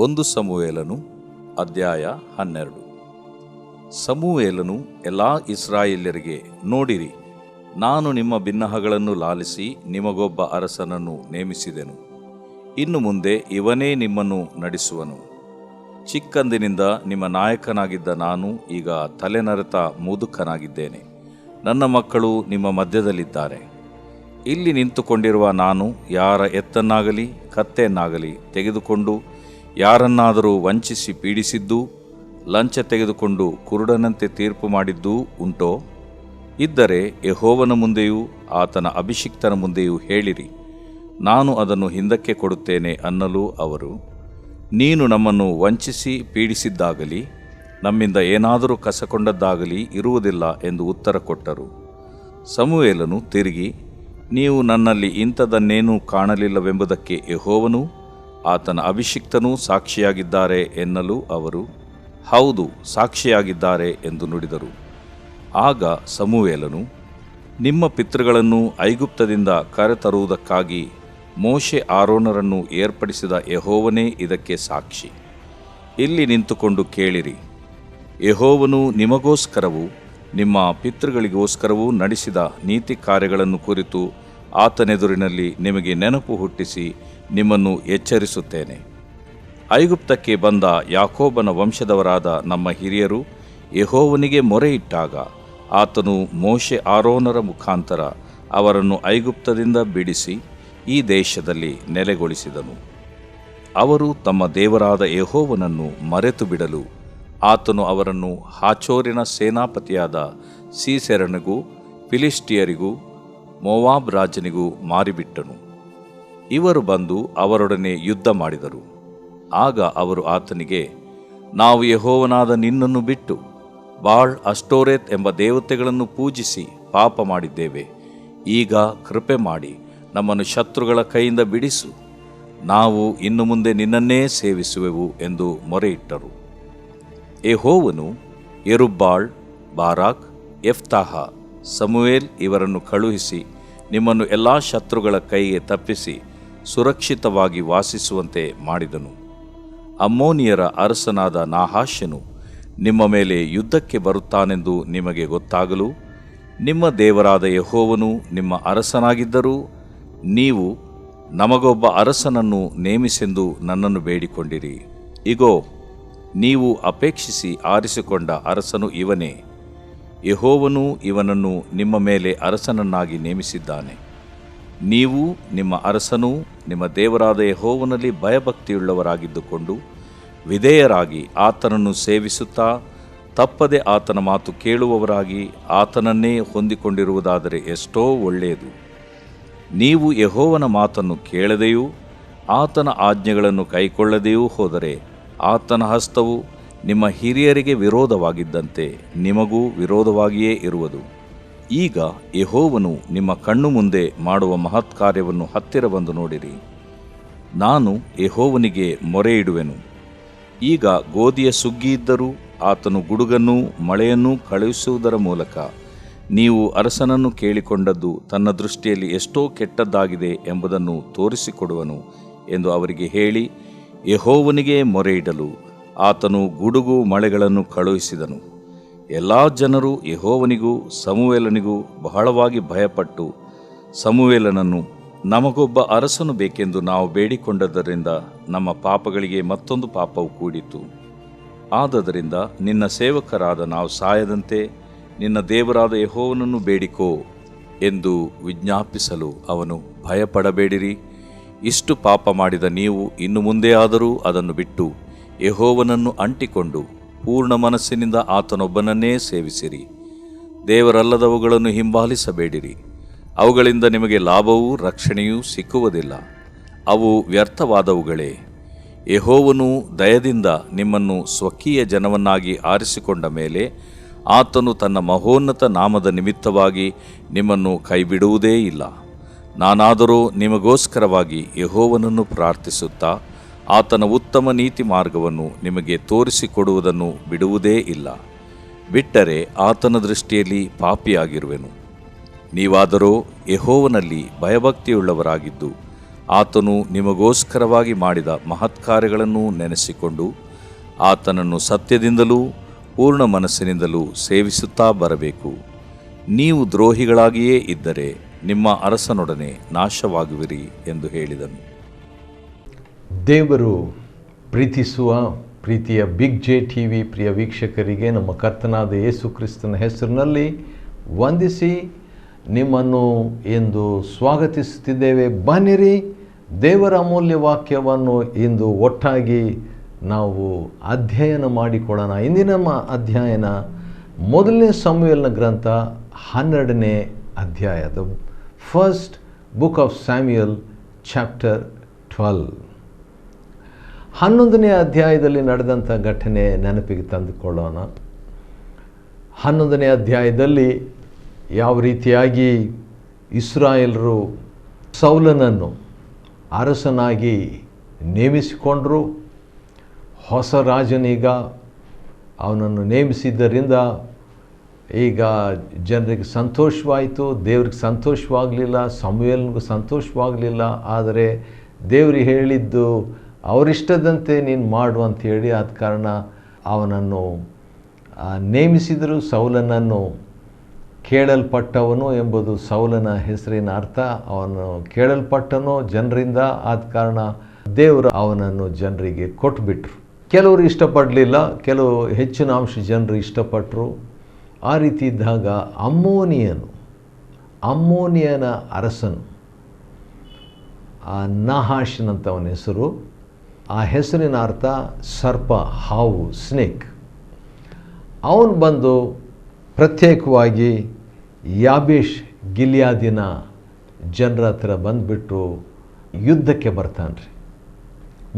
1 ಸಮುವೇಲನು ಅಧ್ಯಾಯ 12. ಸಮುವೇಲನು ಎಲ್ಲಾ ಇಸ್ರಾಯೇಲ್ಯರಿಗೆ, ನೋಡಿರಿ, ನಾನು ನಿಮ್ಮ ಬಿನ್ನಹಗಳನ್ನು ಲಾಲಿಸಿ ನಿಮಗೊಬ್ಬ ಅರಸನನ್ನು ನೇಮಿಸಿದೆನು. ಇನ್ನು ಮುಂದೆ ಇವನೇ ನಿಮ್ಮನ್ನು ನಡೆಸುವನು. ಚಿಕ್ಕಂದಿನಿಂದ ನಿಮ್ಮ ನಾಯಕನಾಗಿದ್ದ ನಾನು ಈಗ ತಲೆನರೆತ ಮುದುಕನಾಗಿದ್ದೇನೆ. ನನ್ನ ಮಕ್ಕಳು ನಿಮ್ಮ ಮಧ್ಯದಲ್ಲಿದ್ದಾರೆ. ಇಲ್ಲಿ ನಿಂತುಕೊಂಡಿರುವ ನಾನು ಯಾರ ಎತ್ತನ್ನಾಗಲಿ ಕತ್ತೆಯನ್ನಾಗಲಿ ತೆಗೆದುಕೊಂಡು ಯಾರನ್ನಾದರೂ ವಂಚಿಸಿ ಪೀಡಿಸಿದ್ದೂ, ಲಂಚ ತೆಗೆದುಕೊಂಡು ಕುರುಡನಂತೆ ತೀರ್ಪು ಮಾಡಿದ್ದೂ ಉಂಟೋ? ಇದ್ದರೆ ಯೆಹೋವನ ಮುಂದೆಯೂ ಆತನ ಅಭಿಷಿಕ್ತನ ಮುಂದೆಯೂ ಹೇಳಿರಿ, ನಾನು ಅದನ್ನು ಹಿಂದಕ್ಕೆ ಕೊಡುತ್ತೇನೆ ಅನ್ನಲು ಅವರು, ನೀನು ನಮ್ಮನ್ನು ವಂಚಿಸಿ ಪೀಡಿಸಿದ್ದಾಗಲಿ ನಮ್ಮಿಂದ ಏನಾದರೂ ಕಸಕೊಂಡದ್ದಾಗಲಿ ಇರುವುದಿಲ್ಲ ಎಂದು ಉತ್ತರ ಕೊಟ್ಟರು. ಸಮುವೇಲನು ತಿರುಗಿ, ನೀವು ನನ್ನಲ್ಲಿ ಇಂಥದನ್ನೇನೂ ಕಾಣಲಿಲ್ಲವೆಂಬುದಕ್ಕೆ ಯೆಹೋವನೂ ಆತನ ಅಭಿಷಿಕ್ತನೂ ಸಾಕ್ಷಿಯಾಗಿದ್ದಾರೆ ಎನ್ನಲು ಅವರು, ಹೌದು, ಸಾಕ್ಷಿಯಾಗಿದ್ದಾರೆ ಎಂದು ನುಡಿದರು. ಆಗ ಸಮುವೇಲನು, ನಿಮ್ಮ ಪಿತೃಗಳನ್ನು ಐಗುಪ್ತದಿಂದ ಕರೆತರುವುದಕ್ಕಾಗಿ ಮೋಶೆ ಆರೋನರನ್ನು ಏರ್ಪಡಿಸಿದ ಯೆಹೋವನೇ ಇದಕ್ಕೆ ಸಾಕ್ಷಿ. ಇಲ್ಲಿ ನಿಂತುಕೊಂಡು ಕೇಳಿರಿ, ಯೆಹೋವನು ನಿಮಗೋಸ್ಕರವೂ ನಿಮ್ಮ ಪಿತೃಗಳಿಗೋಸ್ಕರವೂ ನಡೆಸಿದ ನೀತಿ ಕಾರ್ಯಗಳನ್ನು ಕುರಿತು ಆತನೆದುರಿನಲ್ಲಿ ನಿಮಗೆ ನೆನಪು ಹುಟ್ಟಿಸಿ ನಿಮ್ಮನ್ನು ಎಚ್ಚರಿಸುತ್ತೇನೆ. ಐಗುಪ್ತಕ್ಕೆ ಬಂದ ಯಾಕೋಬನ ವಂಶದವರಾದ ನಮ್ಮ ಹಿರಿಯರು ಯೆಹೋವನಿಗೆ ಮೊರೆಯಿಟ್ಟಾಗ ಆತನು ಮೋಶೆ ಆರೋನರ ಮುಖಾಂತರ ಅವರನ್ನು ಐಗುಪ್ತದಿಂದ ಬಿಡಿಸಿ ಈ ದೇಶದಲ್ಲಿ ನೆಲೆಗೊಳಿಸಿದನು. ಅವರು ತಮ್ಮ ದೇವರಾದ ಯೆಹೋವನನ್ನು ಮರೆತು ಬಿಡಲು ಆತನು ಅವರನ್ನು ಹಾಚೋರಿನ ಸೇನಾಪತಿಯಾದ ಸೀಸೆರನಿಗೂ ಫಿಲಿಷ್ಟಿಯರಿಗೂ ಮೋವಾಬ್ ರಾಜನಿಗೂ ಮಾರಿಬಿಟ್ಟನು. ಇವರು ಬಂದು ಅವರೊಡನೆ ಯುದ್ಧ ಮಾಡಿದರು. ಆಗ ಅವರು ಆತನಿಗೆ, ನಾವು ಯೆಹೋವನಾದ ನಿನ್ನನ್ನು ಬಿಟ್ಟು ಬಾಳ್ ಅಷ್ಟೋರೆತ್ ಎಂಬ ದೇವತೆಗಳನ್ನು ಪೂಜಿಸಿ ಪಾಪ ಮಾಡಿದ್ದೇವೆ. ಈಗ ಕೃಪೆ ಮಾಡಿ ನಮ್ಮನ್ನು ಶತ್ರುಗಳ ಕೈಯಿಂದ ಬಿಡಿಸು, ನಾವು ಇನ್ನು ಮುಂದೆ ನಿನ್ನನ್ನೇ ಸೇವಿಸುವೆವು ಎಂದು ಮೊರೆಯಿಟ್ಟರು. ಯೆಹೋವನು ಯೆರುಬ್ಬಾಳ್, ಬಾರಾಕ್, ಯೆಫ್ತಾಹ, ಸಮುವೇಲ್ ಇವರನ್ನು ಕಳುಹಿಸಿ ನಿಮ್ಮನ್ನು ಎಲ್ಲಾ ಶತ್ರುಗಳ ಕೈಗೆ ತಪ್ಪಿಸಿ ಸುರಕ್ಷಿತವಾಗಿ ವಾಸಿಸುವಂತೆ ಮಾಡಿದನು. ಅಮ್ಮೋನಿಯರ ಅರಸನಾದ ನಾಹಾಷನು ನಿಮ್ಮ ಮೇಲೆ ಯುದ್ಧಕ್ಕೆ ಬರುತ್ತಾನೆಂದು ನಿಮಗೆ ಗೊತ್ತಾಗಲು ನಿಮ್ಮ ದೇವರಾದ ಯೆಹೋವನು ನಿಮ್ಮ ಅರಸನಾಗಿದ್ದರೂ ನೀವು ನಮಗೊಬ್ಬ ಅರಸನನ್ನು ನೇಮಿಸೆಂದು ನನ್ನನ್ನು ಬೇಡಿಕೊಂಡಿರಿ. ಇಗೋ, ನೀವು ಅಪೇಕ್ಷಿಸಿ ಆರಿಸಿಕೊಂಡ ಅರಸನು ಇವನೇ. ಯೆಹೋವನು ಇವನನ್ನು ನಿಮ್ಮ ಮೇಲೆ ಅರಸನನ್ನಾಗಿ ನೇಮಿಸಿದ್ದಾನೆ. ನೀವು ನಿಮ್ಮ ಅರಸನೂ ನಿಮ್ಮ ದೇವರಾದ ಯೆಹೋವನಲ್ಲಿ ಭಯಭಕ್ತಿಯುಳ್ಳವರಾಗಿದ್ದುಕೊಂಡು ವಿಧೇಯರಾಗಿ ಆತನನ್ನು ಸೇವಿಸುತ್ತಾ ತಪ್ಪದೆ ಆತನ ಮಾತು ಕೇಳುವವರಾಗಿ ಆತನನ್ನೇ ಹೊಂದಿಕೊಂಡಿರುವುದಾದರೆ ಎಷ್ಟೋ ಒಳ್ಳೆಯದು. ನೀವು ಯೆಹೋವನ ಮಾತನ್ನು ಕೇಳದೆಯೂ ಆತನ ಆಜ್ಞೆಗಳನ್ನು ಕೈಕೊಳ್ಳದೆಯೂ ಹೋದರೆ ಆತನ ಹಸ್ತವು ನಿಮ್ಮ ಹಿರಿಯರಿಗೆ ವಿರೋಧವಾಗಿದ್ದಂತೆ ನಿಮಗೂ ವಿರೋಧವಾಗಿಯೇ ಇರುವುದು. ಈಗ ಯೆಹೋವನು ನಿಮ್ಮ ಕಣ್ಣು ಮುಂದೆ ಮಾಡುವ ಮಹತ್ಕಾರ್ಯವನ್ನು ಹತ್ತಿರ ಬಂದು ನೋಡಿರಿ. ನಾನು ಯೆಹೋವನಿಗೆ ಮೊರೆಯಿಡುವೆನು. ಈಗ ಗೋಧಿಯ ಸುಗ್ಗಿಯಿದ್ದರೂ ಆತನು ಗುಡುಗನ್ನೂ ಮಳೆಯನ್ನೂ ಕಳುಹಿಸುವುದರ ಮೂಲಕ ನೀವು ಅರಸನನ್ನು ಕೇಳಿಕೊಂಡದ್ದು ತನ್ನ ದೃಷ್ಟಿಯಲ್ಲಿ ಎಷ್ಟೋ ಕೆಟ್ಟದ್ದಾಗಿದೆ ಎಂಬುದನ್ನು ತೋರಿಸಿಕೊಡುವನು ಎಂದು ಅವರಿಗೆ ಹೇಳಿ ಯೆಹೋವನಿಗೆ ಮೊರೆಯಿಡಲು ಆತನು ಗುಡುಗು ಮಳೆಗಳನ್ನು ಕಳುಹಿಸಿದನು. ಎಲ್ಲ ಜನರು ಯೆಹೋವನಿಗೂ ಸಮುವೇಲನಿಗೂ ಬಹಳವಾಗಿ ಭಯಪಟ್ಟು ಸಮುವೇಲನನ್ನು, ನಮಗೊಬ್ಬ ಅರಸನು ಬೇಕೆಂದು ನಾವು ಬೇಡಿಕೊಂಡದ್ದರಿಂದ ನಮ್ಮ ಪಾಪಗಳಿಗೆ ಮತ್ತೊಂದು ಪಾಪವು ಕೂಡಿತು. ಆದದರಿಂದ ನಿನ್ನ ಸೇವಕರಾದ ನಾವು ಸಾಯದಂತೆ ನಿನ್ನ ದೇವರಾದ ಯೆಹೋವನನ್ನು ಬೇಡಿಕೋ ಎಂದು ವಿಜ್ಞಾಪಿಸಲು ಅವನು, ಭಯಪಡಬೇಡಿರಿ, ಇಷ್ಟು ಪಾಪ ಮಾಡಿದ ನೀವು ಇನ್ನು ಮುಂದೆ ಆದರೂ ಅದನ್ನು ಬಿಟ್ಟು ಯೆಹೋವನನ್ನು ಅಂಟಿಕೊಂಡು ಪೂರ್ಣ ಮನಸ್ಸಿನಿಂದ ಆತನೊಬ್ಬನನ್ನೇ ಸೇವಿಸಿರಿ. ದೇವರಲ್ಲದವುಗಳನ್ನು ಹಿಂಬಾಲಿಸಬೇಡಿರಿ. ಅವುಗಳಿಂದ ನಿಮಗೆ ಲಾಭವೂ ರಕ್ಷಣೆಯೂ ಸಿಕ್ಕುವುದಿಲ್ಲ. ಅವು ವ್ಯರ್ಥವಾದವುಗಳೇ. ಯೆಹೋವನು ದಯದಿಂದ ನಿಮ್ಮನ್ನು ಸ್ವಕೀಯ ಜನವನ್ನಾಗಿ ಆರಿಸಿಕೊಂಡ ಮೇಲೆ ಆತನು ತನ್ನ ಮಹೋನ್ನತ ನಾಮದ ನಿಮಿತ್ತವಾಗಿ ನಿಮ್ಮನ್ನು ಕೈಬಿಡುವುದೇ ಇಲ್ಲ. ನಾನಾದರೋ ನಿಮಗೋಸ್ಕರವಾಗಿ ಯೆಹೋವನನ್ನು ಪ್ರಾರ್ಥಿಸುತ್ತಾ ಆತನ ಉತ್ತಮ ನೀತಿ ಮಾರ್ಗವನ್ನು ನಿಮಗೆ ತೋರಿಸಿಕೊಡುವುದನ್ನು ಬಿಡುವುದೇ ಇಲ್ಲ. ಬಿಟ್ಟರೆ ಆತನ ದೃಷ್ಟಿಯಲ್ಲಿ ಪಾಪಿಯಾಗಿರುವೆನು. ನೀವಾದರೋ ಯೆಹೋವನಲ್ಲಿ ಭಯಭಕ್ತಿಯುಳ್ಳವರಾಗಿದ್ದು ಆತನು ನಿಮಗೋಸ್ಕರವಾಗಿ ಮಾಡಿದ ಮಹತ್ಕಾರ್ಯಗಳನ್ನು ನೆನೆಸಿಕೊಂಡು ಆತನನ್ನು ಸತ್ಯದಿಂದಲೂ ಪೂರ್ಣ ಮನಸ್ಸಿನಿಂದಲೂ ಸೇವಿಸುತ್ತಾ ಬರಬೇಕು. ನೀವು ದ್ರೋಹಿಗಳಾಗಿಯೇ ಇದ್ದರೆ ನಿಮ್ಮ ಅರಸನೊಡನೆ ನಾಶವಾಗುವಿರಿ ಎಂದು ಹೇಳಿದನು. ದೇವರು ಪ್ರೀತಿಸುವ ಪ್ರೀತಿಯ ಬಿಗ್ ಜೆ ಟಿ ವಿ ಪ್ರಿಯ ವೀಕ್ಷಕರಿಗೆ ನಮ್ಮ ಕರ್ತನಾದ ಯೇಸು ಕ್ರಿಸ್ತನ ಹೆಸರಿನಲ್ಲಿ ವಂದಿಸಿ ನಿಮ್ಮನ್ನು ಎಂದು ಸ್ವಾಗತಿಸುತ್ತಿದ್ದೇವೆ. ಬನ್ನಿರಿ, ದೇವರ ಅಮೂಲ್ಯ ವಾಕ್ಯವನ್ನು ಇಂದು ಒಟ್ಟಾಗಿ ನಾವು ಅಧ್ಯಯನ ಮಾಡಿಕೊಳ್ಳೋಣ. ಇಂದಿನ ನಮ್ಮ ಅಧ್ಯಯನ ಮೊದಲನೇ ಸಮುವೇಲನ ಗ್ರಂಥ 12ನೇ ಅಧ್ಯಾಯ, the first book of Samuel chapter 12. 11ನೇ ಅಧ್ಯಾಯದಲ್ಲಿ ನಡೆದಂಥ ಘಟನೆ ನೆನಪಿಗೆ ತಂದುಕೊಳ್ಳೋಣ. 11ನೇ ಅಧ್ಯಾಯದಲ್ಲಿ ಯಾವ ರೀತಿಯಾಗಿ ಇಸ್ರಾಯೇಲರು ಸೌಲನನ್ನು ಅರಸನಾಗಿ ನೇಮಿಸಿಕೊಂಡರು. ಹೊಸ ರಾಜನೀಗ ಅವನನ್ನು ನೇಮಿಸಿದ್ದರಿಂದ ಈಗ ಜನರಿಗೆ ಸಂತೋಷವಾಯಿತು, ದೇವ್ರಿಗೆ ಸಂತೋಷವಾಗಲಿಲ್ಲ, ಸಮುವೇಲನಿಗೂ ಸಂತೋಷವಾಗಲಿಲ್ಲ. ಆದರೆ ದೇವ್ರಿಗೆ ಹೇಳಿದ್ದು ಅವರಿಷ್ಟದಂತೆ ನೀನು ಮಾಡು ಅಂಥೇಳಿ ಆದ ಕಾರಣ ಅವನನ್ನು ನೇಮಿಸಿದರು. ಸೌಲನನ್ನು ಕೇಳಲ್ಪಟ್ಟವನು ಎಂಬುದು ಸೌಲನ ಹೆಸರಿನ ಅರ್ಥ. ಅವನು ಕೇಳಲ್ಪಟ್ಟನು ಜನರಿಂದ, ಆದ ಕಾರಣ ದೇವರು ಅವನನ್ನು ಜನರಿಗೆ ಕೊಟ್ಟುಬಿಟ್ರು. ಕೆಲವರು ಇಷ್ಟಪಡಲಿಲ್ಲ, ಕೆಲವು ಹೆಚ್ಚಿನ ಅಂಶ ಜನರು ಇಷ್ಟಪಟ್ಟರು. ಆ ರೀತಿ ಇದ್ದಾಗ ಅಮ್ಮೋನಿಯನ ಅರಸನು, ನಾಹಾಷನಂತ ಅವನ ಹೆಸರು. ಆ ಹೆಸರಿನ ಅರ್ಥ ಸರ್ಪ, ಹಾವು, ಸ್ನೇಕ್. ಅವನು ಬಂದು ಪ್ರತ್ಯೇಕವಾಗಿ ಯಾಬೇಷ್ ಗಿಲ್ಯಾದಿನ ಜನರ ಹತ್ರ ಬಂದುಬಿಟ್ಟು ಯುದ್ಧಕ್ಕೆ ಬರ್ತಾನೆ ರೀ.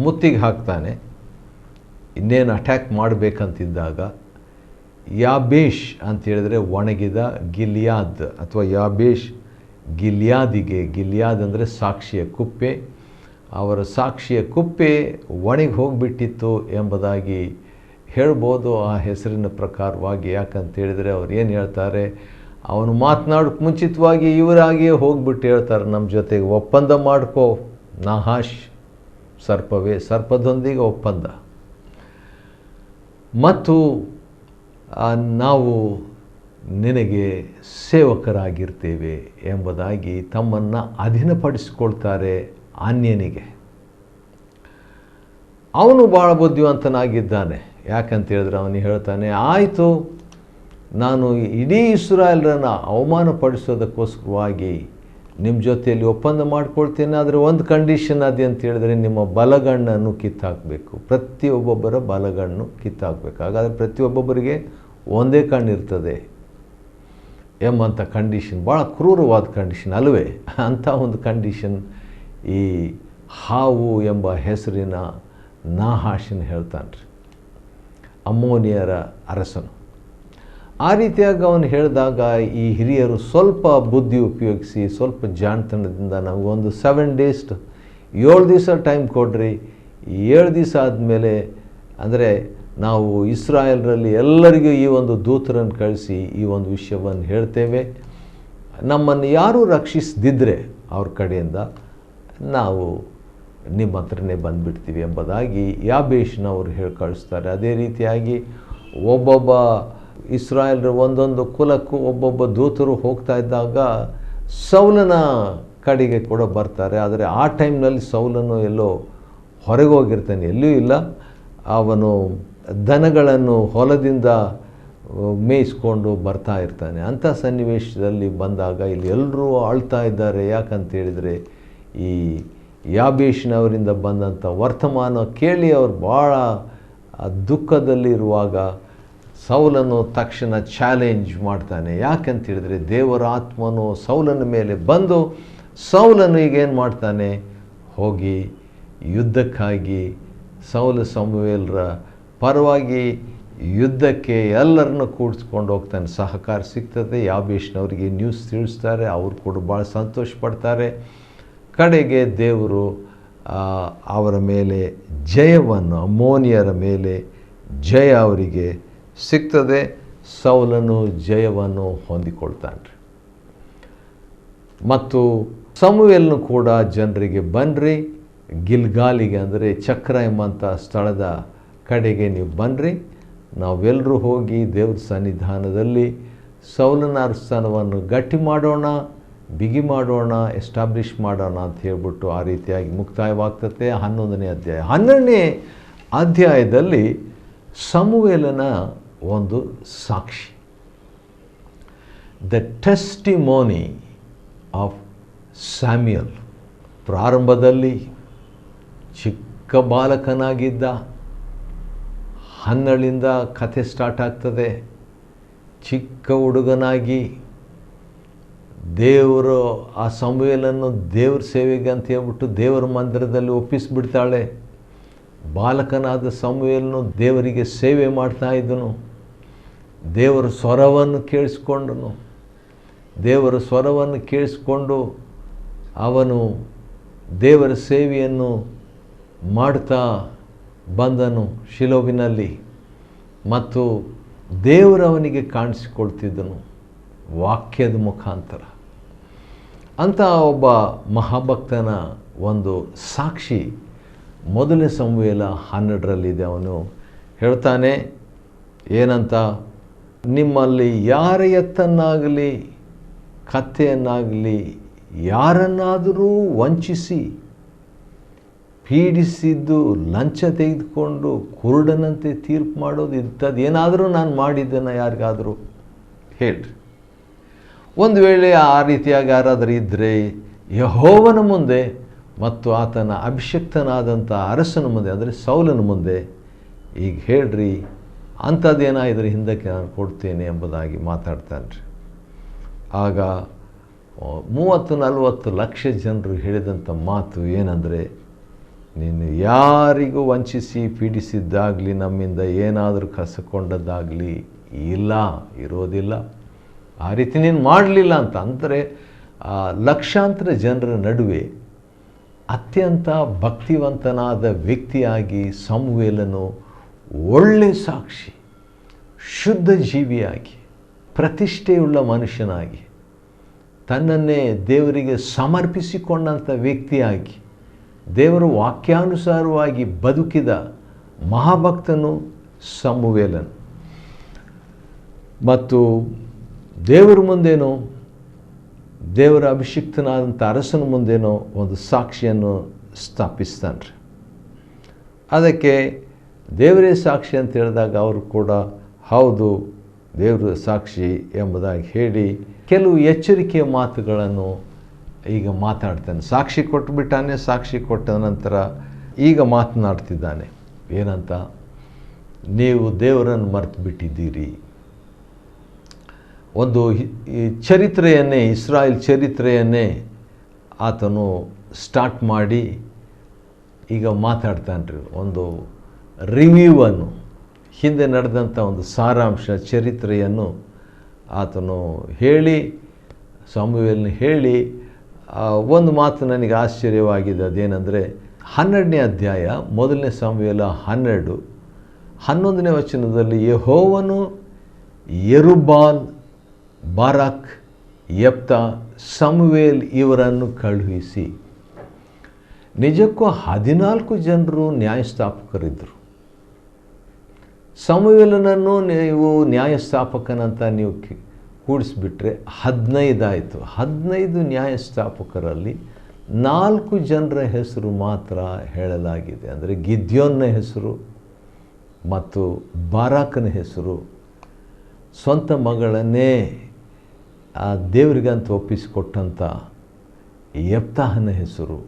ಮುತ್ತಿಗೆ ಹಾಕ್ತಾನೆ. ಇನ್ನೇನು ಅಟ್ಯಾಕ್ ಮಾಡಬೇಕಂತಿದ್ದಾಗ ಯಾಬೇಷ್ ಅಂತೇಳಿದ್ರೆ ಒಣಗಿದ ಗಿಲ್ಯಾದ್ ಅಥವಾ ಯಾಬೇಷ್ ಗಿಲ್ಯಾದಿಗೆ, ಗಿಲ್ಯಾದ್ ಅಂದರೆ ಸಾಕ್ಷಿಯ ಕುಪ್ಪೆ, ಅವರ ಸಾಕ್ಷಿಯ ಕುಪ್ಪೆ ಒಣಗಿ ಹೋಗಿಬಿಟ್ಟಿತ್ತು ಎಂಬುದಾಗಿ ಹೇಳ್ಬೋದು ಆ ಹೆಸರಿನ ಪ್ರಕಾರವಾಗಿ. ಯಾಕಂತೇಳಿದರೆ ಅವ್ರು ಏನು ಹೇಳ್ತಾರೆ, ಅವನು ಮಾತನಾಡೋಕ್ಕೆ ಮುಂಚಿತವಾಗಿ ಇವರಾಗಿಯೇ ಹೋಗ್ಬಿಟ್ಟು ಹೇಳ್ತಾರೆ, ನಮ್ಮ ಜೊತೆಗೆ ಒಪ್ಪಂದ ಮಾಡ್ಕೋ ನಾಹಾಷ್, ಸರ್ಪವೇ, ಸರ್ಪದೊಂದಿಗೆ ಒಪ್ಪಂದ, ಮತ್ತು ನಾವು ನಿನಗೆ ಸೇವಕರಾಗಿರ್ತೇವೆ ಎಂಬುದಾಗಿ ತಮ್ಮನ್ನು ಅಧೀನಪಡಿಸಿಕೊಳ್ತಾರೆ ಅನ್ಯನಿಗೆ. ಅವನು ಭಾಳ ಬುದ್ಧಿವಂತನಾಗಿದ್ದಾನೆ. ಯಾಕಂತೇಳಿದ್ರೆ ಅವನಿಗೆ ಹೇಳ್ತಾನೆ, ಆಯಿತು, ನಾನು ಇಡೀ ಇಸ್ರಾಯೇಲರನ್ನು ಅವಮಾನಪಡಿಸೋದಕ್ಕೋಸ್ಕರವಾಗಿ ನಿಮ್ಮ ಜೊತೆಯಲ್ಲಿ ಒಪ್ಪಂದ ಮಾಡ್ಕೊಳ್ತೇನೆ. ಆದರೆ ಒಂದು ಕಂಡೀಷನ್ ಅದೇ ಅಂತ ಹೇಳಿದ್ರೆ, ನಿಮ್ಮ ಬಲಗಣ್ಣನ್ನು ಕಿತ್ತಾಕಬೇಕು, ಪ್ರತಿಯೊಬ್ಬೊಬ್ಬರ ಬಲಗಣ್ಣು ಕಿತ್ತಾಕಬೇಕು. ಹಾಗಾದರೆ ಪ್ರತಿಯೊಬ್ಬೊಬ್ಬರಿಗೆ ಒಂದೇ ಕಣ್ಣಿರ್ತದೆ ಎಂಬಂಥ ಕಂಡೀಷನ್, ಭಾಳ ಕ್ರೂರವಾದ ಕಂಡೀಷನ್ ಅಲ್ವೇ? ಅಂಥ ಒಂದು ಕಂಡೀಷನ್ ಈ ಹಾವು ಎಂಬ ಹೆಸರಿನ ನಾಹಾಷನ್ ಹೇಳ್ತಾನೆ ರೀ, ಅಮ್ಮೋನಿಯರ ಅರಸನು. ಆ ರೀತಿಯಾಗಿ ಅವನು ಹೇಳಿದಾಗ ಈ ಹಿರಿಯರು ಸ್ವಲ್ಪ ಬುದ್ಧಿ ಉಪಯೋಗಿಸಿ, ಸ್ವಲ್ಪ ಜಾಣತನದಿಂದ ನಮಗೊಂದು 7 days 7 ದಿವಸ ಟೈಮ್ ಕೊಡ್ರಿ, 7 ದಿವಸ ಆದಮೇಲೆ ಅಂದರೆ ನಾವು ಇಸ್ರಾಯೇಲರಲ್ಲಿ ಎಲ್ಲರಿಗೂ ಈ ಒಂದು ದೂತರನ್ನು ಕಳಿಸಿ ಈ ಒಂದು ವಿಷಯವನ್ನು ಹೇಳ್ತೇವೆ. ನಮ್ಮನ್ನು ಯಾರೂ ರಕ್ಷಿಸದಿದ್ದರೆ ಅವ್ರ ಕಡೆಯಿಂದ ನಾವು ನಿಮ್ಮ ಹತ್ರನೇ ಬಂದುಬಿಡ್ತೀವಿ ಎಂಬುದಾಗಿ ಯಾಬೇಷ್ನವರು ಹೇಳಿ ಕಳಿಸ್ತಾರೆ. ಅದೇ ರೀತಿಯಾಗಿ ಒಬ್ಬೊಬ್ಬ ಇಸ್ರಾಯೇಲರ ಒಂದೊಂದು ಕುಲಕ್ಕೂ ಒಬ್ಬೊಬ್ಬ ದೂತರು ಹೋಗ್ತಾ ಇದ್ದಾಗ ಸೌಲನ ಕಡೆಗೆ ಕೂಡ ಬರ್ತಾರೆ. ಆದರೆ ಆ ಟೈಮ್ನಲ್ಲಿ ಸೌಲನು ಎಲ್ಲೋ ಹೊರಗೆ ಹೋಗಿರ್ತಾನೆ, ಎಲ್ಲೂ ಇಲ್ಲ. ಅವನು ದನಗಳನ್ನು ಹೊಲದಿಂದ ಮೇಯಿಸ್ಕೊಂಡು ಬರ್ತಾ ಇರ್ತಾನೆ. ಅಂಥ ಸನ್ನಿವೇಶದಲ್ಲಿ ಬಂದಾಗ ಇಲ್ಲಿ ಎಲ್ಲರೂ ಆಳ್ತಾ ಇದ್ದಾರೆ. ಯಾಕಂತೇಳಿದರೆ ಈ ಯಾಬೇಷ್ನವರಿಂದ ಬಂದಂಥ ವರ್ತಮಾನ ಕೇಳಿ ಅವರು ಭಾಳ ದುಃಖದಲ್ಲಿರುವಾಗ ಸೌಲನು ತಕ್ಷಣ ಚಾಲೆಂಜ್ ಮಾಡ್ತಾನೆ. ಯಾಕಂತೇಳಿದರೆ ದೇವರ ಆತ್ಮನು ಸೌಲನ ಮೇಲೆ ಬಂದು ಸೌಲನು ಈಗೇನು ಮಾಡ್ತಾನೆ, ಹೋಗಿ ಯುದ್ಧಕ್ಕಾಗಿ ಸಮುವೇಲರ ಪರವಾಗಿ ಯುದ್ಧಕ್ಕೆ ಎಲ್ಲರನ್ನು ಕೂಡಿಸ್ಕೊಂಡು ಹೋಗ್ತಾನೆ. ಸಹಕಾರ ಸಿಗ್ತದೆ. ಯಾಬೇಷ್ನವರಿಗೆ ನ್ಯೂಸ್ ತಿಳಿಸ್ತಾರೆ, ಅವರು ಕೂಡ ಭಾಳ ಸಂತೋಷ ಪಡ್ತಾರೆ. ಕಡೆಗೆ ದೇವರು ಅವರ ಮೇಲೆ ಜಯವನ್ನು, ಅಮ್ಮೋನಿಯರ ಮೇಲೆ ಜಯ ಅವರಿಗೆ ಸಿಗ್ತದೆ. ಸೌಲನು ಜಯವನ್ನು ಹೊಂದಿಕೊಳ್ತಾನೆ. ಮತ್ತು ಸಮುವೇಲನು ಕೂಡ ಜನರಿಗೆ ಬನ್ನಿರಿ, ಗಿಲ್ಗಾಲಿಗೆ ಅಂದರೆ ಚಕ್ರ ಎಂಬಂಥ ಸ್ಥಳದ ಕಡೆಗೆ ನೀವು ಬನ್ನಿರಿ, ನಾವೆಲ್ಲರೂ ಹೋಗಿ ದೇವ್ರ ಸನ್ನಿಧಾನದಲ್ಲಿ ಸೌಲನ ಅರಸನವನ್ನು ಗಟ್ಟಿ ಮಾಡೋಣ, ಬಿಗಿ ಮಾಡೋಣ, ಎಸ್ಟಾಬ್ಲಿಷ್ ಮಾಡೋಣ ಅಂತ ಹೇಳ್ಬಿಟ್ಟು ಆ ರೀತಿಯಾಗಿ ಮುಕ್ತಾಯವಾಗ್ತದೆ 11ನೇ ಅಧ್ಯಾಯ. 12ನೇ ಅಧ್ಯಾಯದಲ್ಲಿ ಸಮುವೇಲನ ಒಂದು ಸಾಕ್ಷಿ, ದ ಟೆಸ್ಟಿಮೋನಿ ಆಫ್ ಸ್ಯಾಮ್ಯುಯಲ್. ಪ್ರಾರಂಭದಲ್ಲಿ ಚಿಕ್ಕ ಬಾಲಕನಾಗಿದ್ದ, 12ರಿಂದ ಕಥೆ ಸ್ಟಾರ್ಟ್ ಆಗ್ತದೆ. ಚಿಕ್ಕ ಹುಡುಗನಾಗಿ ದೇವರು ಆ ಸಮುವೇಲನ್ನು ದೇವ್ರ ಸೇವೆಗೆ ಅಂತ ಹೇಳ್ಬಿಟ್ಟು ದೇವರ ಮಂದಿರದಲ್ಲಿ ಒಪ್ಪಿಸಿಬಿಡ್ತಾಳೆ. ಬಾಲಕನಾದ ಸಮುವೇಲನು ದೇವರಿಗೆ ಸೇವೆ ಮಾಡ್ತಾ ಇದ್ದನು. ದೇವರ ಸ್ವರವನ್ನು ಕೇಳಿಸ್ಕೊಂಡನು. ದೇವರ ಸ್ವರವನ್ನು ಕೇಳಿಸ್ಕೊಂಡು ಅವನು ದೇವರ ಸೇವೆಯನ್ನು ಮಾಡ್ತಾ ಬಂದನು ಶಿಲೋವಿನಲ್ಲಿ. ಮತ್ತು ದೇವರು ಅವನಿಗೆ ಕಾಣಿಸಿಕೊಳ್ತಿದ್ದನು ವಾಕ್ಯದ ಮುಖಾಂತರ. ಅಂಥ ಒಬ್ಬ ಮಹಾಭಕ್ತನ ಒಂದು ಸಾಕ್ಷಿ 1ನೇ ಸಮುವೇಲ 12ರಲ್ಲಿದೆ. ಅವನು ಹೇಳ್ತಾನೆ ಏನಂತ, ನಿಮ್ಮಲ್ಲಿ ಯಾರ ಎತ್ತನ್ನಾಗಲಿ ಕತ್ತೆಯನ್ನಾಗಲಿ ಯಾರನ್ನಾದರೂ ವಂಚಿಸಿ ಪೀಡಿಸಿದ್ದು, ಲಂಚ ತೆಗೆದುಕೊಂಡು ಕುರುಡನಂತೆ ತೀರ್ಪು ಮಾಡೋದು, ಇಂಥದ್ದು ಏನಾದರೂ ನಾನು ಮಾಡಿದ್ದೇನೆ ಯಾರಿಗಾದರೂ ಹೇಳ್ರಿ. ಒಂದು ವೇಳೆ ಆ ರೀತಿಯಾಗಿ ಯಾರಾದರೂ ಇದ್ದರೆ ಯೆಹೋವನ ಮುಂದೆ ಮತ್ತು ಆತನ ಅಭಿಷಕ್ತನಾದಂಥ ಅರಸನ ಮುಂದೆ ಅಂದರೆ ಸೌಲನ ಮುಂದೆ ಈಗ ಹೇಳ್ರಿ, ಅಂಥದ್ದೇನಾಯಿದ್ರೆ ಹಿಂದಕ್ಕೆ ನಾನು ಕೊಡ್ತೇನೆ ಎಂಬುದಾಗಿ ಮಾತಾಡ್ತಾನೆ ರೀ. ಆಗ 30-40 ಲಕ್ಷ ಜನರು ಹೇಳಿದಂಥ ಮಾತು ಏನಂದರೆ, ನೀನು ಯಾರಿಗೂ ವಂಚಿಸಿ ಪೀಡಿಸಿದ್ದಾಗಲಿ, ನಮ್ಮಿಂದ ಏನಾದರೂ ಕಸಕೊಂಡದ್ದಾಗಲಿ ಇರೋದಿಲ್ಲ, ಆ ರೀತಿ ನೀನು ಮಾಡಲಿಲ್ಲ ಅಂತ. ಅಂದರೆ ಲಕ್ಷಾಂತರ ಜನರ ನಡುವೆ ಅತ್ಯಂತ ಭಕ್ತಿವಂತನಾದ ವ್ಯಕ್ತಿಯಾಗಿ ಸಮುವೇಲನು ಒಳ್ಳೆ ಸಾಕ್ಷಿ, ಶುದ್ಧ ಜೀವಿಯಾಗಿ, ಪ್ರತಿಷ್ಠೆಯುಳ್ಳ ಮನುಷ್ಯನಾಗಿ, ತನ್ನನ್ನೇ ದೇವರಿಗೆ ಸಮರ್ಪಿಸಿಕೊಂಡಂಥ ವ್ಯಕ್ತಿಯಾಗಿ, ದೇವರ ವಾಕ್ಯಾನುಸಾರವಾಗಿ ಬದುಕಿದ ಮಹಾಭಕ್ತನು ಸಮುವೇಲನು. ಮತ್ತು ದೇವರ ಮುಂದೇನೋ, ದೇವರ ಅಭಿಷಿಕ್ತನಾದಂಥ ಅರಸನ ಮುಂದೇನೋ ಒಂದು ಸಾಕ್ಷಿಯನ್ನು ಸ್ಥಾಪಿಸ್ತಾನೆ. ಅದಕ್ಕೆ ದೇವರೇ ಸಾಕ್ಷಿ ಅಂತ ಹೇಳಿದಾಗ ಅವರು ಕೂಡ ಹೌದು ದೇವರು ಸಾಕ್ಷಿ ಎಂಬುದಾಗಿ ಹೇಳಿ ಕೆಲವು ಎಚ್ಚರಿಕೆಯ ಮಾತುಗಳನ್ನು ಈಗ ಮಾತಾಡ್ತಾನೆ. ಸಾಕ್ಷಿ ಕೊಟ್ಟುಬಿಟ್ಟಾನೆ. ಸಾಕ್ಷಿ ಕೊಟ್ಟ ನಂತರ ಈಗ ಮಾತನಾಡ್ತಿದ್ದಾನೆ. ಏನಂತ, ನೀವು ದೇವರನ್ನು ಮರೆತು ಬಿಟ್ಟಿದ್ದೀರಿ. ಒಂದು ಚರಿತ್ರೆಯನ್ನೇ, ಇಸ್ರಾಯೇಲ್ ಚರಿತ್ರೆಯನ್ನೇ ಆತನು ಸ್ಟಾರ್ಟ್ ಮಾಡಿ ಈಗ ಮಾತಾಡ್ತಾನೆ ರೀ. ಒಂದು ರಿವ್ಯೂವನ್ನು, ಹಿಂದೆ ನಡೆದಂಥ ಒಂದು ಸಾರಾಂಶ ಚರಿತ್ರೆಯನ್ನು ಆತನು ಹೇಳಿ, ಸಮುವೇಲನ ಹೇಳಿ ಒಂದು ಮಾತು ನನಗೆ ಆಶ್ಚರ್ಯವಾಗಿದೆ. ಅದೇನೆಂದರೆ 12ನೇ ಅಧ್ಯಾಯ 1ನೇ ಸಮುವೇಲ 12 11ನೇ ವಚನದಲ್ಲಿ, ಯೆಹೋವನು ಯೆರುಬ್ಬಾಲ್, ಬಾರಾಕ್, ಯೆಫ್ತಾ, ಸಮುವೇಲ್ ಇವರನ್ನು ಕಳುಹಿಸಿ. ನಿಜಕ್ಕೂ 14 ಜನರು ನ್ಯಾಯಸ್ಥಾಪಕರಿದ್ದರು. ಸಮುವೇಲನನ್ನು ನೀವು ನ್ಯಾಯಸ್ಥಾಪಕನಂತ ನೀವು ಕೂಡಿಸ್ಬಿಟ್ರೆ 15 ಆಯಿತು. 15 ನ್ಯಾಯಸ್ಥಾಪಕರಲ್ಲಿ 4 ಜನರ ಹೆಸರು ಮಾತ್ರ ಹೇಳಲಾಗಿದೆ. ಅಂದರೆ ಗಿದ್ಯೋನ್ನ ಹೆಸರು ಮತ್ತು ಬಾರಾಕನ ಹೆಸರು, ಸ್ವಂತ ಮಗಳನ್ನೇ ಆ ದೇವರಿಗಂತ ಒಪ್ಪಿಸಿಕೊಟ್ಟಂಥ ಯೆಫ್ತಾಹನ ಹೆಸರು,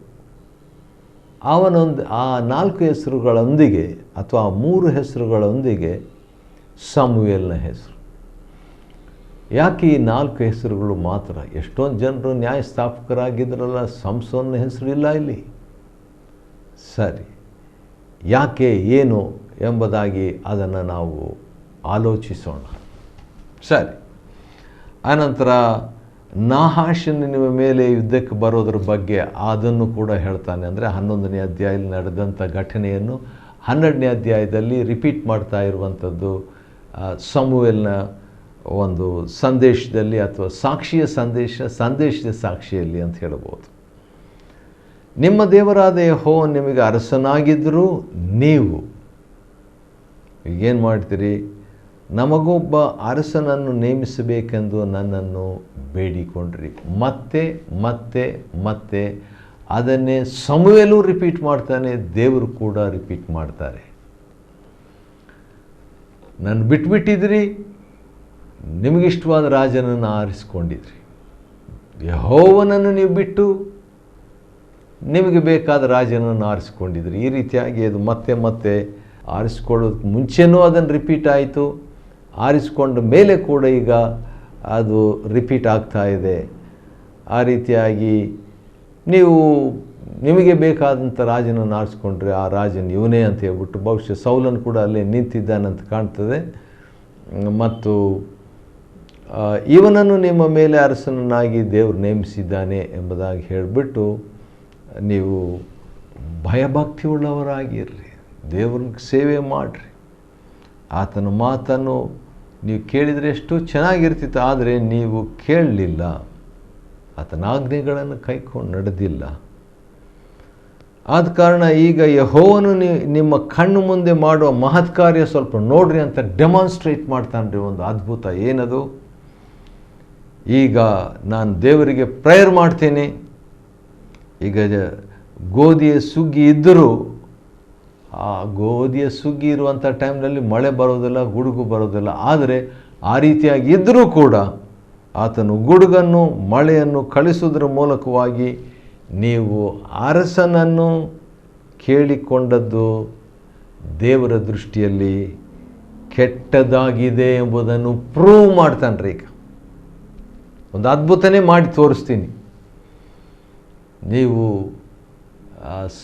ಅವನೊಂದು ಆ 4 ಹೆಸರುಗಳೊಂದಿಗೆ ಅಥವಾ 3 ಹೆಸರುಗಳೊಂದಿಗೆ ಸಮುವೇಲನ ಹೆಸರು. ಯಾಕೆ ಈ 4 ಹೆಸರುಗಳು ಮಾತ್ರ? ಎಷ್ಟೊಂದು ಜನರು ನ್ಯಾಯಸ್ಥಾಪಕರಾಗಿದ್ದರಲ್ಲ, ಸಂಸೋನ ಹೆಸರು ಇಲ್ಲ ಇಲ್ಲಿ. ಸರಿ, ಯಾಕೆ ಏನು ಎಂಬುದಾಗಿ ಅದನ್ನು ನಾವು ಆಲೋಚಿಸೋಣ. ಸರಿ, ಆನಂತರ ನಾಹಾಷನ ಮೇಲೆ ಯುದ್ಧಕ್ಕೆ ಬರೋದ್ರ ಬಗ್ಗೆ ಅದನ್ನು ಕೂಡ ಹೇಳ್ತಾನೆ. ಅಂದರೆ 11ನೇ ಅಧ್ಯಾಯದಲ್ಲಿ ನಡೆದಂಥ ಘಟನೆಯನ್ನು 12ನೇ ಅಧ್ಯಾಯದಲ್ಲಿ ರಿಪೀಟ್ ಮಾಡ್ತಾ ಇರುವಂಥದ್ದು ಸಮುವೇಲನ ಒಂದು ಸಂದೇಶದಲ್ಲಿ ಅಥವಾ ಸಾಕ್ಷಿಯ ಸಂದೇಶದ ಸಾಕ್ಷಿಯಲ್ಲಿ ಅಂತ ಹೇಳ್ಬೋದು. ನಿಮ್ಮ ದೇವರಾದ ಯೆಹೋವನು ನಿಮಗೆ ಅರಸನಾಗಿದ್ದರೂ ನೀವು ಈಗೇನು ಮಾಡ್ತೀರಿ, ನಮಗೊಬ್ಬ ಅರಸನನ್ನು ನೇಮಿಸಬೇಕೆಂದು ನನ್ನನ್ನು ಬೇಡಿಕೊಂಡ್ರಿ. ಮತ್ತೆ ಮತ್ತೆ ಮತ್ತೆ ಅದನ್ನೇ ಸಮುವೇಲೂ ರಿಪೀಟ್ ಮಾಡ್ತಾನೆ, ದೇವರು ಕೂಡ ರಿಪೀಟ್ ಮಾಡ್ತಾರೆ. ನಾನು ಬಿಟ್ಬಿಟ್ಟಿದ್ರಿ, ನಿಮಗಿಷ್ಟವಾದ ರಾಜನನ್ನು ಆರಿಸ್ಕೊಂಡಿದ್ರಿ. ಯೆಹೋವನನ್ನು ನೀವು ಬಿಟ್ಟು ನಿಮಗೆ ಬೇಕಾದ ರಾಜನನ್ನು ಆರಿಸ್ಕೊಂಡಿದ್ರಿ. ಈ ರೀತಿಯಾಗಿ ಅದು ಮತ್ತೆ ಮತ್ತೆ ಆರಿಸ್ಕೊಳ್ಳೋದಕ್ಕೆ ಮುಂಚೆನೂ ಅದನ್ನು ರಿಪೀಟ್ ಆಯಿತು, ಆರಿಸ್ಕೊಂಡ ಮೇಲೆ ಕೂಡ ಈಗ ಅದು ರಿಪೀಟ್ ಆಗ್ತಾ ಇದೆ. ಆ ರೀತಿಯಾಗಿ ನೀವು ನಿಮಗೆ ಬೇಕಾದಂಥ ರಾಜನನ್ನು ಆರಿಸ್ಕೊಂಡ್ರೆ ಆ ರಾಜನ ಇವನೇ ಅಂತ ಹೇಳ್ಬಿಟ್ಟು ಬಹುಶಃ ಸೌಲನು ಕೂಡ ಅಲ್ಲೇ ನಿಂತಿದ್ದಾನಂತ ಕಾಣ್ತದೆ. ಮತ್ತು ಇವನನ್ನು ನಿಮ್ಮ ಮೇಲೆ ಅರಸನನ್ನಾಗಿ ದೇವರು ನೇಮಿಸಿದ್ದಾನೆ ಎಂಬುದಾಗಿ ಹೇಳಿಬಿಟ್ಟು ನೀವು ಭಯಭಕ್ತಿಯುಳ್ಳವರಾಗಿರ್ರಿ, ದೇವ್ರಿಗೆ ಸೇವೆ ಮಾಡಿರಿ. ಆತನ ಮಾತನ್ನು ನೀವು ಕೇಳಿದರೆ ಎಷ್ಟು ಚೆನ್ನಾಗಿರ್ತಿತ್ತು, ಆದರೆ ನೀವು ಕೇಳಲಿಲ್ಲ, ಆತನ ಆಜ್ಞೆಗಳನ್ನು ಕೈಕೊಂಡು ನಡೆದಿಲ್ಲ. ಆದ ಕಾರಣ ಈಗ ಯೆಹೋವನು ನಿಮ್ಮ ಕಣ್ಣು ಮುಂದೆ ಮಾಡುವ ಮಹತ್ ಕಾರ್ಯ ಸ್ವಲ್ಪ ನೋಡ್ರಿ ಅಂತ ಡೆಮಾನ್ಸ್ಟ್ರೇಟ್ ಮಾಡ್ತಾನ್ರಿ. ಒಂದು ಅದ್ಭುತ ಏನದು, ಈಗ ನಾನು ದೇವರಿಗೆ ಪ್ರೇಯರ್ ಮಾಡ್ತೀನಿ. ಈಗ ಗೋಧಿಯ ಸುಗ್ಗಿ ಇದ್ದರೂ ಆ ಗೋಧಿಯ ಸುಗ್ಗಿ ಇರುವಂಥ ಟೈಮ್ನಲ್ಲಿ ಮಳೆ ಬರೋದಿಲ್ಲ, ಗುಡುಗು ಬರೋದಿಲ್ಲ. ಆದರೆ ಆ ರೀತಿಯಾಗಿ ಇದ್ದರೂ ಕೂಡ ಆತನು ಗುಡುಗನ್ನು ಮಳೆಯನ್ನು ಕಳಿಸುವುದರ ಮೂಲಕವಾಗಿ ನೀವು ಅರಸನನ್ನು ಕೇಳಿಕೊಂಡದ್ದು ದೇವರ ದೃಷ್ಟಿಯಲ್ಲಿ ಕೆಟ್ಟದಾಗಿದೆ ಎಂಬುದನ್ನು ಪ್ರೂವ್ ಮಾಡ್ತಾನ್ರಿ. ಈಗ ಒಂದು ಅದ್ಭುತನೇ ಮಾಡಿ ತೋರಿಸ್ತೀನಿ. ನೀವು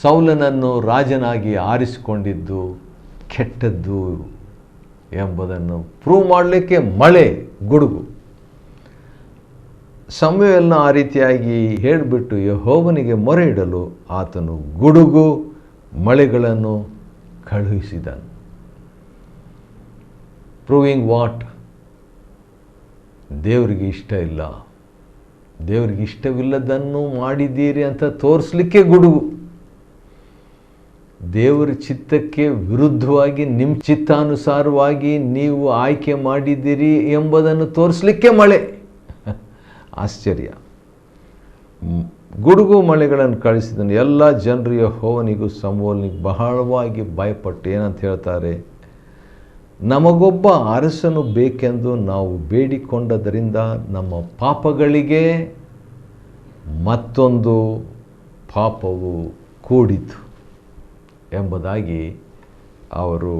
ಸೌಲನನ್ನು ರಾಜನಾಗಿ ಆರಿಸಿಕೊಂಡಿದ್ದು ಕೆಟ್ಟದ್ದು ಎಂಬುದನ್ನು ಪ್ರೂವ್ ಮಾಡಲಿಕ್ಕೆ ಮಳೆ, ಗುಡುಗು. ಸಮುವೇಲನ ಆ ರೀತಿಯಾಗಿ ಹೇಳಿಬಿಟ್ಟು ಯೆಹೋವನಿಗೆ ಮೊರೆ ಇಡಲು ಆತನು ಗುಡುಗು ಮಳೆಗಳನ್ನು ಕಳುಹಿಸಿದನು. Proving what? ದೇವರಿಗೆ ಇಷ್ಟ ಇಲ್ಲ, ದೇವರಿಗೆ ಇಷ್ಟವಿಲ್ಲದನ್ನು ಮಾಡಿದ್ದೀರಿ ಅಂತ ತೋರಿಸ್ಲಿಕ್ಕೆ ಗುಡುಗು. ದೇವರ ಚಿತ್ತಕ್ಕೆ ವಿರುದ್ಧವಾಗಿ ನಿಮ್ಮ ಚಿತ್ತಾನುಸಾರವಾಗಿ ನೀವು ಆಯ್ಕೆ ಮಾಡಿದ್ದೀರಿ ಎಂಬುದನ್ನು ತೋರಿಸಲಿಕ್ಕೆ ಮಳೆ. ಆಶ್ಚರ್ಯ. ಗುಡುಗು ಮಳೆಗಳನ್ನು ಕಳಿಸಿದನು. ಎಲ್ಲ ಜನರು ಯೆಹೋವನಿಗೂ ಸಮುವೇಲನಿಗೂ ಬಹಳವಾಗಿ ಭಯಪಟ್ಟು ಏನಂತ ಹೇಳ್ತಾರೆ, ನಮಗೊಬ್ಬ ಅರಸನು ಬೇಕೆಂದು ನಾವು ಬೇಡಿಕೊಂಡದರಿಂದ ನಮ್ಮ ಪಾಪಗಳಿಗೆ ಮತ್ತೊಂದು ಪಾಪವು ಕೂಡಿತು ಎಂಬುದಾಗಿ ಅವರು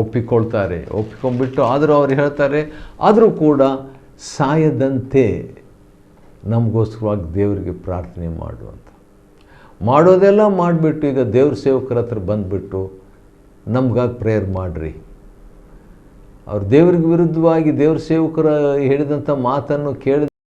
ಒಪ್ಪಿಕೊಳ್ತಾರೆ. ಒಪ್ಪಿಕೊಂಡ್ಬಿಟ್ಟು ಆದರೂ ಅವ್ರು ಹೇಳ್ತಾರೆ, ಆದರೂ ಕೂಡ ಸಾಯದಂತೆ ನಮಗೋಸ್ಕರವಾಗಿ ದೇವರಿಗೆ ಪ್ರಾರ್ಥನೆ ಮಾಡುವಂತ. ಮಾಡೋದೆಲ್ಲ ಮಾಡಿಬಿಟ್ಟು ಈಗ ದೇವ್ರ ಸೇವಕರ ಹತ್ರ ಬಂದುಬಿಟ್ಟು ನಮ್ಗಾಗಿ ಪ್ರೇಯರ್ ಮಾಡಿರಿ. ಅವ್ರು ದೇವ್ರಿಗೆ ವಿರುದ್ಧವಾಗಿ ದೇವ್ರ ಸೇವಕರ ಹೇಳಿದಂಥ ಮಾತನ್ನು ಕೇಳಿದ